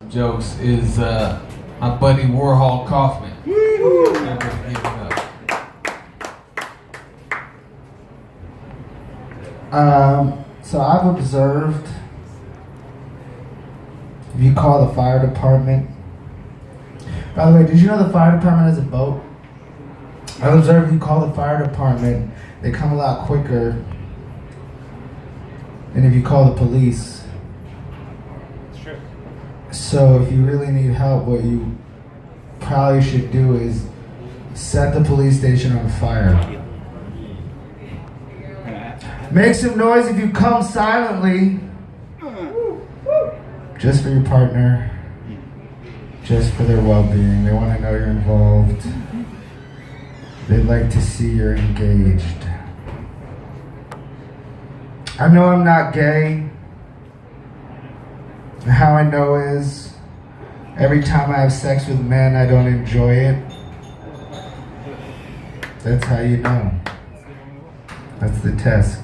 jokes is my buddy Warhol Kaufman. Never giving up. So I've observed if you call the fire department. By the way, did you know the fire department has a boat? I observed if you call the fire department, they come a lot quicker than if you call the police. It's true. So if you really need help, what you probably should do is set the police station on fire. Make some noise if you come silently. Just for your partner. Just for their well-being. They want to know you're involved. They'd like to see you're engaged. I know I'm not gay. How I know is every time I have sex with men, I don't enjoy it. That's how you know. That's the test.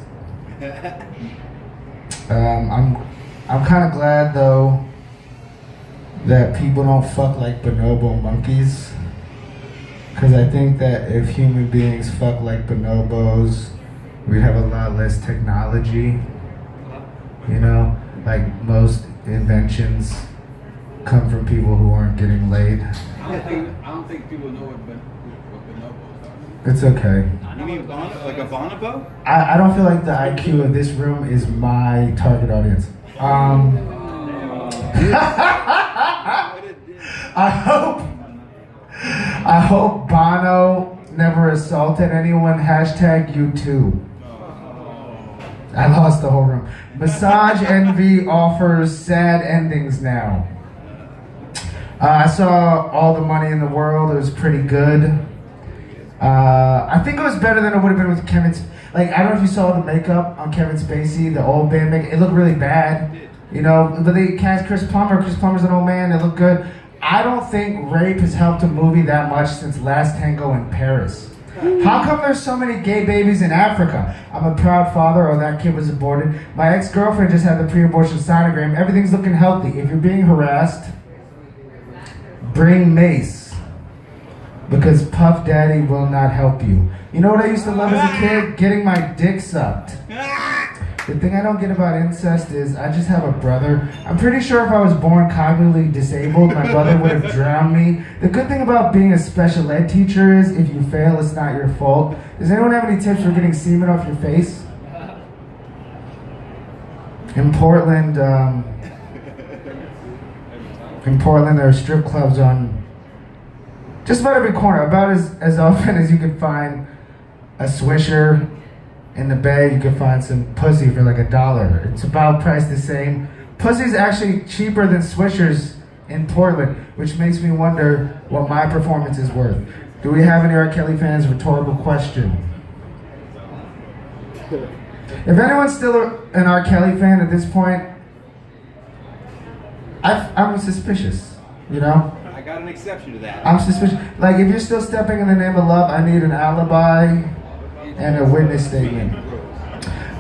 I'm kind of glad though that people don't fuck like bonobo monkeys, because I think that if human beings fuck like bonobos, we'd have a lot less technology. You know, like most inventions come from people who aren't getting laid. I don't think people know what bonobos are. It's okay. You mean like a bonobo? I don't feel like the IQ of this room is my target audience. I hope Bono never assaulted anyone. Hashtag you too. I lost the whole room. Massage Envy offers sad endings now. I saw All the Money in the World. It was pretty good. I think it was better than it would have been with Kevin. Like, I don't know if you saw the makeup on Kevin Spacey, the old band makeup. It looked really bad, you know. But they cast Chris Plummer. Chris Plummer's an old man. It looked good. I don't think rape has helped a movie that much since Last Tango in Paris. How come there's so many gay babies in Africa? I'm a proud father. Oh, that kid was aborted. My ex-girlfriend just had the pre-abortion sonogram. Everything's looking healthy. If you're being harassed, bring mace. Because Puff Daddy will not help you. You know what I used to love as a kid? Getting my dick sucked. The thing I don't get about incest is I just have a brother. I'm pretty sure if I was born cognitively disabled, my brother would have drowned me. The good thing about being a special ed teacher is if you fail, it's not your fault. Does anyone have any tips for getting semen off your face? In Portland, there are strip clubs on just about every corner. About as often as you can find a Swisher in the Bay, you can find some pussy for like $1. It's about priced the same. Pussy's actually cheaper than Swishers in Portland, which makes me wonder what my performance is worth. Do we have any R. Kelly fans? Rhetorical question. If anyone's still an R. Kelly fan at this point, I'm suspicious, you know? I got an exception to that. I'm suspicious. Like, if you're still stepping in the name of love, I need an alibi and a witness statement.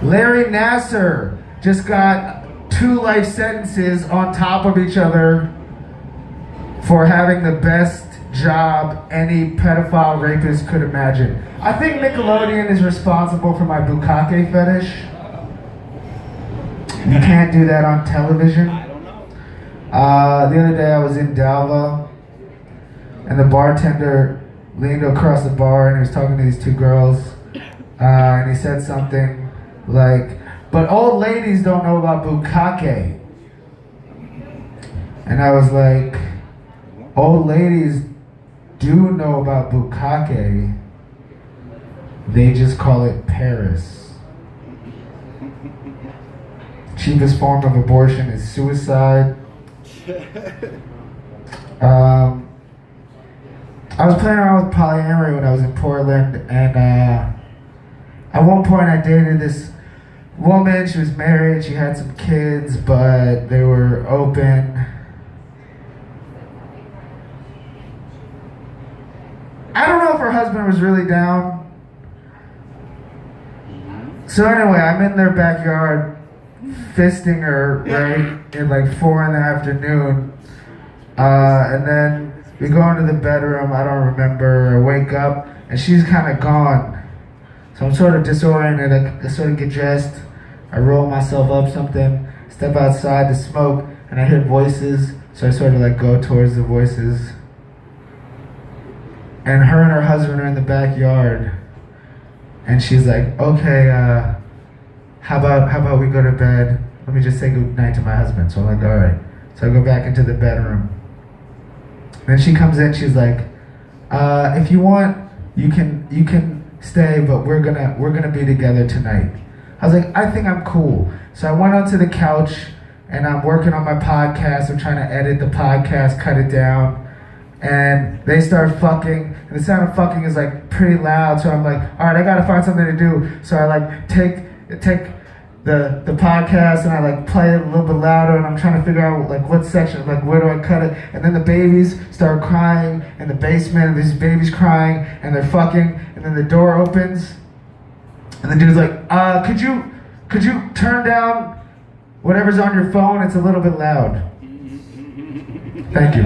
Larry Nasser just got 2 life sentences on top of each other for having the best job any pedophile rapist could imagine. I think Nickelodeon is responsible for my bukkake fetish. You can't do that on television. I don't know. The other day I was in Dalva, and the bartender leaned across the bar and he was talking to these 2 girls, and he said something like, "But old ladies don't know about bukkake." And I was like, old ladies do know about bukkake. They just call it Paris. Cheapest form of abortion is suicide. I was playing around with polyamory when I was in Portland, and at one point I dated this woman. She was married, she had some kids, but they were open. I don't know if her husband was really down. So anyway, I'm in their backyard fisting her, right, at like 4 in the afternoon. And then we go into the bedroom. I don't remember. I wake up and she's kind of gone. So I'm sort of disoriented. I sort of get dressed. I roll myself up something, step outside to smoke, and I hear voices. So I sort of like go towards the voices. And her husband are in the backyard. And she's like, okay, how about we go to bed? Let me just say good night to my husband. So I'm like, all right. So I go back into the bedroom. Then she comes in. She's like, if you want, you can stay, but we're gonna be together tonight. I was like, I think I'm cool. So I went onto the couch and I'm working on my podcast. I'm trying to edit the podcast, cut it down. And they start fucking, and the sound of fucking is like pretty loud. So I'm like, all right, I gotta find something to do. So I like take the podcast and I like play it a little bit louder, and I'm trying to figure out like what section, like where do I cut it. And then the babies start crying in the basement, and these babies crying, and they're fucking, and then the door opens, and the dude's like, could you turn down whatever's on your phone? It's a little bit loud. Thank you.